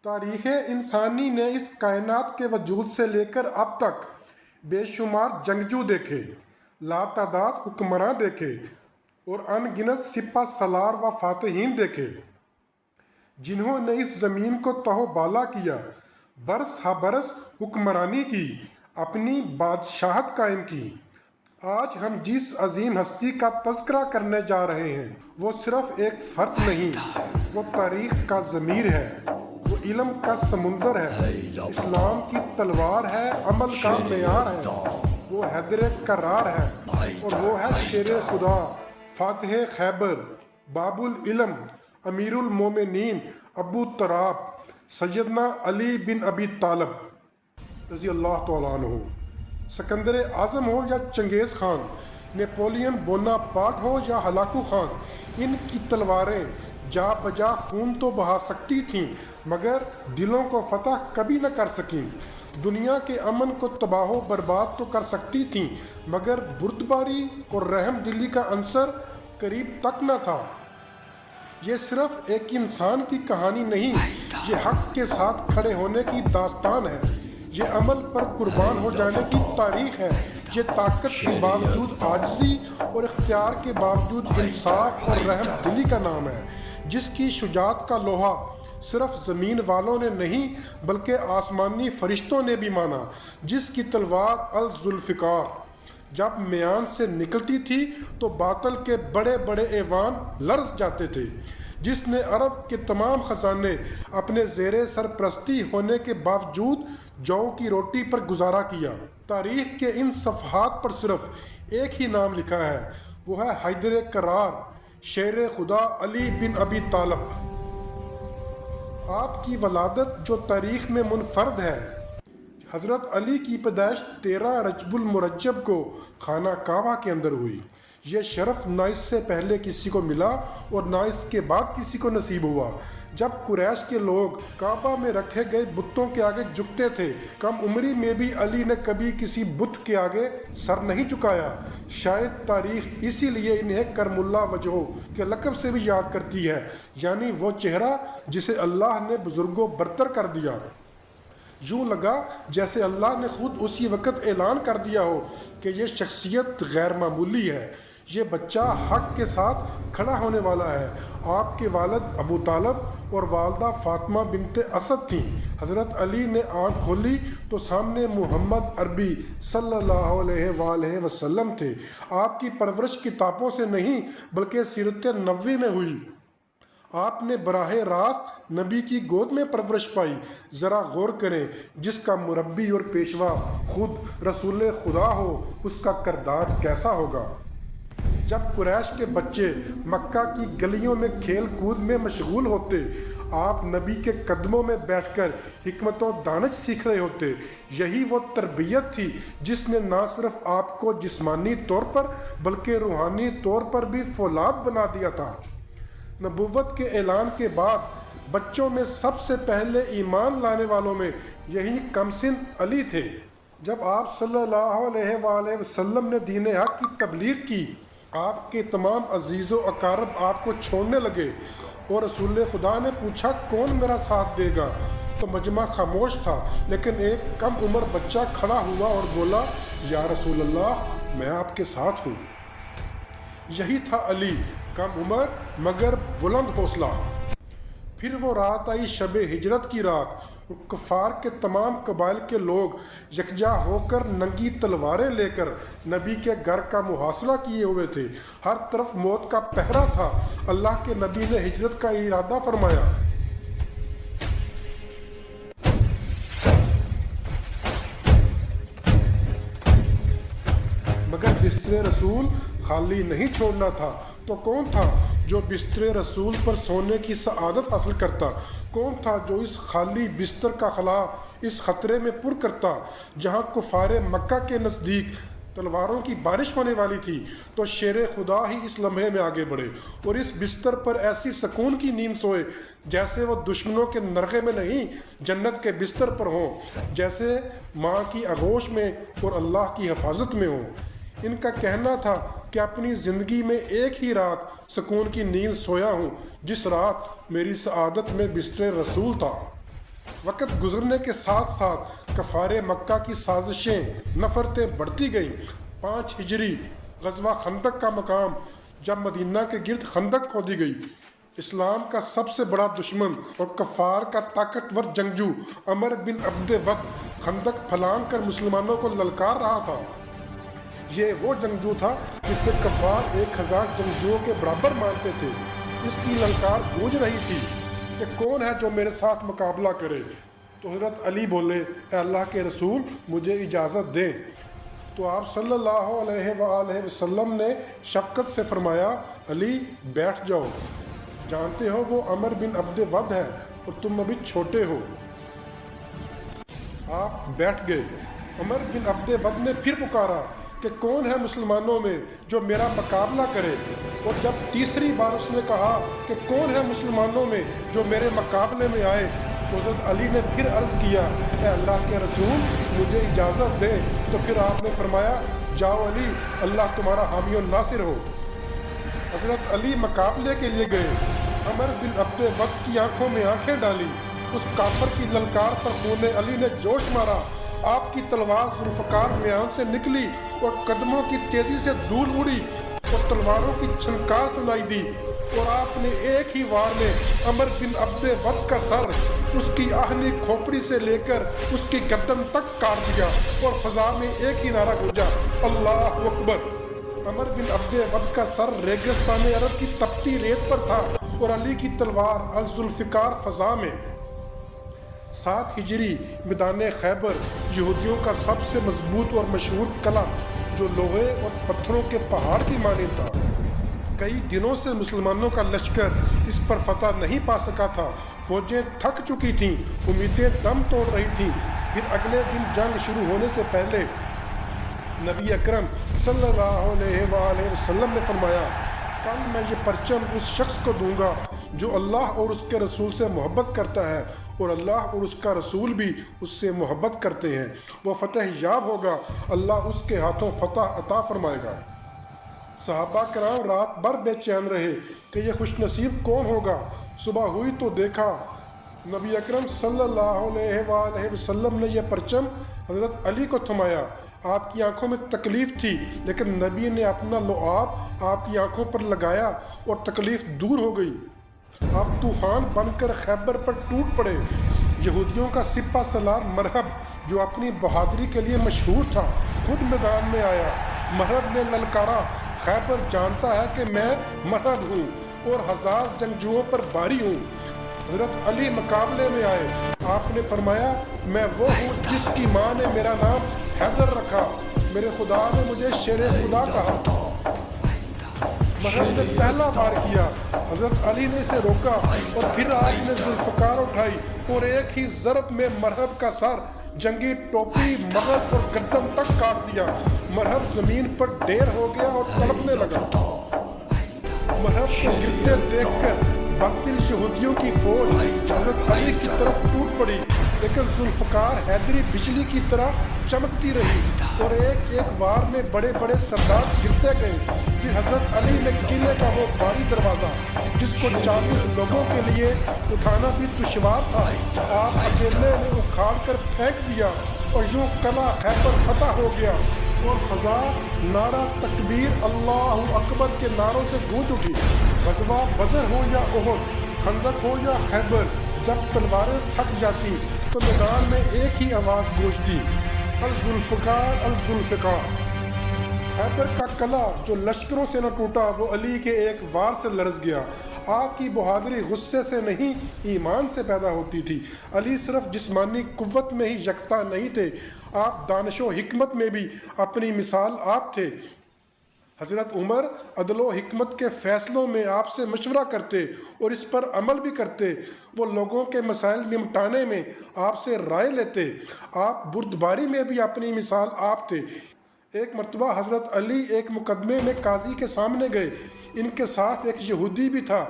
تاریخ انسانی نے اس کائنات کے وجود سے لے کر اب تک بے شمار جنگجو دیکھے، لاتعداد حکمراں دیکھے اور ان گنت سپہ سالار و فاتحین دیکھے، جنہوں نے اس زمین کو تہو بالا کیا، برس ہا برس حکمرانی کی، اپنی بادشاہت قائم کی۔ آج ہم جس عظیم ہستی کا تذکرہ کرنے جا رہے ہیں وہ صرف ایک فرد نہیں، وہ تاریخ کا ضمیر ہے، وہ علم کا سمندر ہے، اسلام کی تلوار ہے، عمل کا معیار ہے، وہ حیدر کرار ہے، اور وہ ہے شیر خدا، فاتح خیبر، باب العلم، امیر المومنین، ابو تراب، سیدنا علی بن ابی طالب رضی اللہ تعالیٰ عنہ۔ سکندر اعظم ہو یا چنگیز خان، نیپولین بوناپارٹ ہو یا ہلاکو خان، ان کی تلواریں جا بجا خون تو بہا سکتی تھیں مگر دلوں کو فتح کبھی نہ کر سکیں۔ دنیا کے امن کو تباہ و برباد تو کر سکتی تھیں مگر بردباری اور رحم دلی کا عنصر قریب تک نہ تھا۔ یہ صرف ایک انسان کی کہانی نہیں، یہ حق کے ساتھ کھڑے ہونے کی داستان ہے، یہ عمل پر قربان ہو جانے کی تاریخ ہے، یہ طاقت کے باوجود عاجزی اور اختیار کے باوجود انصاف اور رحم دلی کا نام ہے، جس کی شجاعت کا لوہا صرف زمین والوں نے نہیں بلکہ آسمانی فرشتوں نے بھی مانا، جس کی تلوار الذوالفقار جب میان سے نکلتی تھی تو باطل کے بڑے بڑے ایوان لرز جاتے تھے، جس نے عرب کے تمام خزانے اپنے زیر سرپرستی ہونے کے باوجود جو کی روٹی پر گزارا کیا۔ تاریخ کے ان صفحات پر صرف ایک ہی نام لکھا ہے، وہ ہے حیدر کرار، شیر خدا علی بن ابی طالب۔ آپ کی ولادت جو تاریخ میں منفرد ہے، حضرت علی کی پیدائش 13 رجب المرجب کو خانہ کعبہ کے اندر ہوئی۔ یہ شرف نہ اس سے پہلے کسی کو ملا اور نہ اس کے بعد کسی کو نصیب ہوا۔ جب قریش کے لوگ کعبہ میں رکھے گئے بتوں کے آگے جھکتے تھے، کم عمری میں بھی علی نے کبھی کسی بت کے آگے سر نہیں جھکایا۔ شاید تاریخ اسی لیے انہیں کرم اللہ وجہہ کے لقب سے بھی یاد کرتی ہے، یعنی وہ چہرہ جسے اللہ نے بزرگوں برتر کر دیا۔ یوں لگا جیسے اللہ نے خود اسی وقت اعلان کر دیا ہو کہ یہ شخصیت غیر معمولی ہے، یہ بچہ حق کے ساتھ کھڑا ہونے والا ہے۔ آپ کے والد ابو طالب اور والدہ فاطمہ بنت اسد تھیں۔ حضرت علی نے آنکھ کھولی تو سامنے محمد عربی صلی اللہ علیہ وآلہ وسلم تھے۔ آپ کی پرورش کتابوں سے نہیں بلکہ سیرت نبوی میں ہوئی۔ آپ نے براہ راست نبی کی گود میں پرورش پائی۔ ذرا غور کریں، جس کا مربی اور پیشوا خود رسول خدا ہو اس کا کردار کیسا ہوگا۔ جب قریش کے بچے مکہ کی گلیوں میں کھیل کود میں مشغول ہوتے، آپ نبی کے قدموں میں بیٹھ کر حکمت و دانش سیکھ رہے ہوتے۔ یہی وہ تربیت تھی جس نے نہ صرف آپ کو جسمانی طور پر بلکہ روحانی طور پر بھی فولاد بنا دیا تھا۔ نبوت کے اعلان کے بعد بچوں میں سب سے پہلے ایمان لانے والوں میں یہی کم سن علی تھے۔ جب آپ صلی اللہ علیہ وآلہ وسلم نے دین حق کی تبلیغ کی، آپ کے تمام عزیز و اقارب آپ کو چھوڑنے لگے اور رسول خدا نے پوچھا کون میرا ساتھ دے گا، تو مجمع خاموش تھا، لیکن ایک کم عمر بچہ کھڑا ہوا اور بولا یا رسول اللہ میں آپ کے ساتھ ہوں۔ یہی تھا علی، کم عمر مگر بلند حوصلہ۔ پھر وہ رات آئی شب ہجرت کی رات، اور کفار کے تمام قبائل کے لوگ یکجا ہو کر ننگی تلواریں لے کر نبی کے گھر کا محاصرہ کیے ہوئے تھے۔ ہر طرف موت کا پہرا تھا۔ اللہ کے نبی نے ہجرت کا ارادہ فرمایا، مگر بستر رسول خالی نہیں چھوڑنا تھا۔ تو کون تھا جو بستر رسول پر سونے کی سعادت حاصل کرتا؟ کون تھا جو اس خالی بستر کا خلا اس خطرے میں پر کرتا؟ جہاں کفار مکہ کے نزدیک تلواروں کی بارش ہونے والی تھی تو شیر خدا ہی اس لمحے میں آگے بڑھے اور اس بستر پر ایسی سکون کی نیند سوئے جیسے وہ دشمنوں کے نرغے میں نہیں جنت کے بستر پر ہوں، جیسے ماں کی آغوش میں اور اللہ کی حفاظت میں ہوں۔ ان کا کہنا تھا کہ اپنی زندگی میں ایک ہی رات سکون کی نیند سویا ہوں، جس رات میری سعادت میں بستر رسول تھا۔ وقت گزرنے کے ساتھ ساتھ کفار مکہ کی سازشیں نفرتیں بڑھتی گئیں۔ 5 ہجری غزوہ خندق کا مقام، جب مدینہ کے گرد خندق کھودی گئی۔ اسلام کا سب سے بڑا دشمن اور کفار کا طاقتور جنگجو عمر بن عبد ود خندق پھلانگ کر مسلمانوں کو للکار رہا تھا۔ یہ وہ جنگجو تھا جسے کفار 1000 جنگجوؤں کے برابر مانتے تھے۔ اس کی للکار گونج رہی تھی کہ کون ہے جو میرے ساتھ مقابلہ کرے؟ تو حضرت علی بولے، اے اللہ کے رسول مجھے اجازت دیں۔ تو آپ صلی اللہ علیہ وآلہ وسلم نے شفقت سے فرمایا، علی بیٹھ جاؤ، جانتے ہو وہ عمر بن عبد ود ہے اور تم ابھی چھوٹے ہو۔ آپ بیٹھ گئے۔ عمر بن عبد ود نے پھر پکارا کہ کون ہے مسلمانوں میں جو میرا مقابلہ کرے؟ اور جب تیسری بار اس نے کہا کہ کون ہے مسلمانوں میں جو میرے مقابلے میں آئے، تو حضرت علی نے پھر عرض کیا، اے اللہ کے رسول مجھے اجازت دے۔ تو پھر آپ نے فرمایا، جاؤ علی، اللہ تمہارا حامی و ناصر ہو۔ حضرت علی مقابلے کے لیے گئے۔ عمر بن عبد ود کی آنکھوں میں آنکھیں ڈالی۔ اس کافر کی للکار پر خون علی نے جوش مارا۔ آپ کی تلوار ذوالفقار میان سے نکلی اور قدموں کی تیزی سے دور اڑی اور تلواروں کی چھنکار سنائی دی، اور آپ نے ایک ہی وار میں عمر بن عبد ود کا سر اس کی آہنی کھوپڑی سے لے کر اس کی گردن تک کاٹ دیا، اور فضا میں ایک ہی نعرہ گونجا، اللہ اکبر۔ عمر بن عبد ود کا سر ریگستان عرب کی تپتی ریت پر تھا اور علی کی تلوار الذوالفقار فضا میں۔ 7 ہجری میدان خیبر یہودیوں کا سب سے مضبوط اور مشہور قلعہ، جو لوہے اور پتھروں کے پہاڑ کی مانند تھا۔ کئی دنوں سے مسلمانوں کا لشکر اس پر فتح نہیں پا سکا تھا۔ فوجیں تھک چکی تھیں، امیدیں دم توڑ رہی تھیں۔ پھر اگلے دن جنگ شروع ہونے سے پہلے نبی اکرم صلی اللہ علیہ وآلہ وسلم نے فرمایا، کل میں یہ پرچم اس شخص کو دوں گا جو اللہ اور اس کے رسول سے محبت کرتا ہے، اور اللہ اور اس کا رسول بھی اس سے محبت کرتے ہیں۔ وہ فتح یاب ہوگا، اللہ اس کے ہاتھوں فتح عطا فرمائے گا۔ صحابہ کرام رات بھر بے چین رہے کہ یہ خوش نصیب کون ہوگا۔ صبح ہوئی تو دیکھا نبی اکرم صلی اللہ علیہ وآلہ وسلم نے یہ پرچم حضرت علی کو تھمایا۔ آپ کی آنکھوں میں تکلیف تھی، لیکن نبی نے اپنا لعاب آپ کی آنکھوں پر لگایا اور تکلیف دور ہو گئی۔ آپ طوفان بن کر خیبر پر ٹوٹ پڑے۔ یہودیوں کا سپہ سالار مرہب، جو اپنی بہادری کے لیے مشہور تھا، خود میدان میں آیا۔ مرہب نے للکارا، خیبر جانتا ہے کہ میں مرہب ہوں اور 1000 جنگجوؤں پر بھاری ہوں۔ حضرت علی مقابلے میں آئے۔ آپ نے فرمایا، میں وہ ہوں جس کی ماں نے میرا نام حیدر رکھا، میرے خدا نے مجھے شیر خدا کہا۔ مرہب نے پہلا وار کیا، حضرت علی نے اسے روکا اور پھر آپ نے ذوالفقار اٹھائی اور ایک ہی ضرب میں مرہب کا سر، جنگی ٹوپی، مغز اور گردن تک کاٹ دیا۔ مرہب زمین پر ڈھیر ہو گیا اور تڑپنے لگا۔ مرہب کو گرتے دیکھ کر باطل یہودیوں کی فوج حضرت علی کی طرف ٹوٹ پڑی، لیکن ذوالفقار حیدری بجلی کی طرح چمکتی رہی اور ایک ایک وار میں بڑے بڑے سردار گرتے گئے۔ پھر حضرت علی نے قلعے کا وہ بھاری دروازہ، جس کو 40 لوگوں کے لیے اٹھانا بھی دشوار تھا، آپ اکیلے نے اکھاڑ کر پھینک دیا، اور یوں قلعہ خیبر فتح ہو گیا، اور فضا نعرہ تکبیر اللہ اکبر کے نعروں سے گونج اٹھی۔ غزوہ بدر ہو یا احد، خندق ہو یا خیبر، جب تلواریں تھک جاتی تو میدان میں ایک ہی آواز گونجتی، الذوالفقار الذوالفقار۔ خیبر کا قلعہ جو لشکروں سے نہ ٹوٹا، وہ علی کے ایک وار سے لرز گیا۔ آپ کی بہادری غصے سے نہیں، ایمان سے پیدا ہوتی تھی۔ علی صرف جسمانی قوت میں ہی یکتا نہیں تھے، آپ دانش و حکمت میں بھی اپنی مثال آپ تھے۔ حضرت عمر عدل و حکمت کے فیصلوں میں آپ سے مشورہ کرتے اور اس پر عمل بھی کرتے۔ وہ لوگوں کے مسائل نمٹانے میں آپ سے رائے لیتے۔ آپ بردباری میں بھی اپنی مثال آپ تھے۔ ایک مرتبہ حضرت علی ایک مقدمے میں قاضی کے سامنے گئے۔ ان کے ساتھ ایک یہودی بھی تھا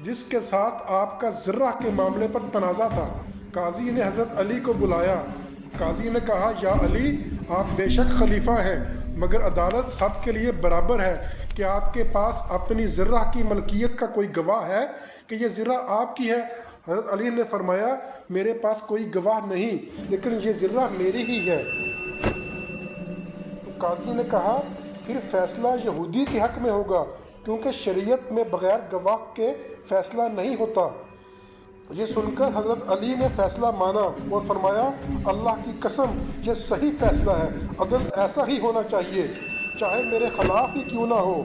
جس کے ساتھ آپ کا زرہ کے معاملے پر تنازع تھا۔ قاضی نے حضرت علی کو بلایا۔ قاضی نے کہا، یا علی، آپ بے شک خلیفہ ہیں، مگر عدالت سب کے لیے برابر ہے کہ آپ کے پاس اپنی زرہ کی ملکیت کا کوئی گواہ ہے کہ یہ زرہ آپ کی ہے؟ حضرت علی نے فرمایا میرے پاس کوئی گواہ نہیں لیکن یہ ذرہ میری ہی ہے۔ تو قاضی نے کہا پھر فیصلہ یہودی کے حق میں ہوگا کیونکہ شریعت میں بغیر گواہ کے فیصلہ نہیں ہوتا۔ یہ سن کر حضرت علی نے فیصلہ مانا اور فرمایا اللہ کی قسم یہ صحیح فیصلہ ہے، عدل ایسا ہی ہونا چاہیے چاہے میرے خلاف ہی کیوں نہ ہو۔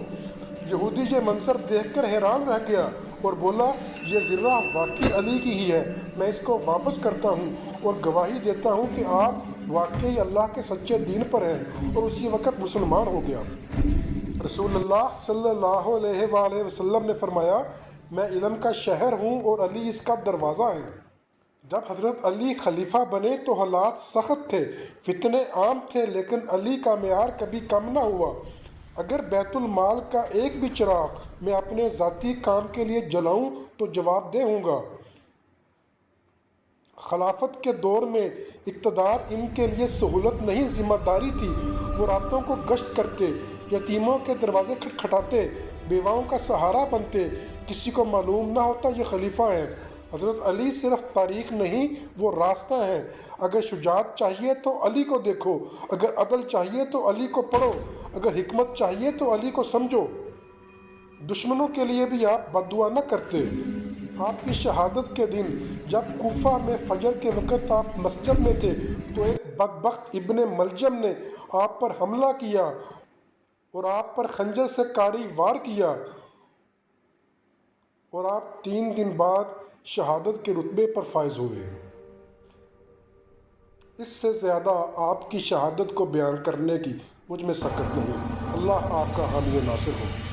یہودی یہ منظر دیکھ کر حیران رہ گیا اور بولا یہ ذرہ واقعی علی کی ہی ہے، میں اس کو واپس کرتا ہوں اور گواہی دیتا ہوں کہ آپ واقعی اللہ کے سچے دین پر ہیں، اور اسی وقت مسلمان ہو گیا۔ رسول اللہ صلی اللہ علیہ وآلہ وسلم نے فرمایا میں علم کا شہر ہوں اور علی اس کا دروازہ ہے۔ جب حضرت علی خلیفہ بنے تو حالات سخت تھے، فتنے عام تھے، لیکن علی کا معیار کبھی کم نہ ہوا۔ اگر بیت المال کا ایک بھی چراغ میں اپنے ذاتی کام کے لیے جلاؤں تو جواب دہ ہوں گا۔ خلافت کے دور میں اقتدار ان کے لیے سہولت نہیں ذمہ داری تھی۔ وہ راتوں کو گشت کرتے، یتیموں کے دروازے کھٹکھٹاتے، بیواؤں کا سہارا بنتے، کسی کو معلوم نہ ہوتا یہ خلیفہ ہیں۔ حضرت علی صرف تاریخ نہیں وہ راستہ ہیں۔ اگر شجاعت چاہیے تو علی کو دیکھو، اگر عدل چاہیے تو علی کو پڑھو، اگر حکمت چاہیے تو علی کو سمجھو۔ دشمنوں کے لیے بھی آپ بد دعا نہ کرتے۔ آپ کی شہادت کے دن جب کوفہ میں فجر کے وقت آپ مسجد میں تھے تو ایک بدبخت ابن ملجم نے آپ پر حملہ کیا اور آپ پر خنجر سے کاری وار کیا، اور آپ 3 دن بعد شہادت کے رتبے پر فائز ہوئے۔ اس سے زیادہ آپ کی شہادت کو بیان کرنے کی مجھ میں سکت نہیں۔ اللہ آپ کا حامی و ناصر ہو۔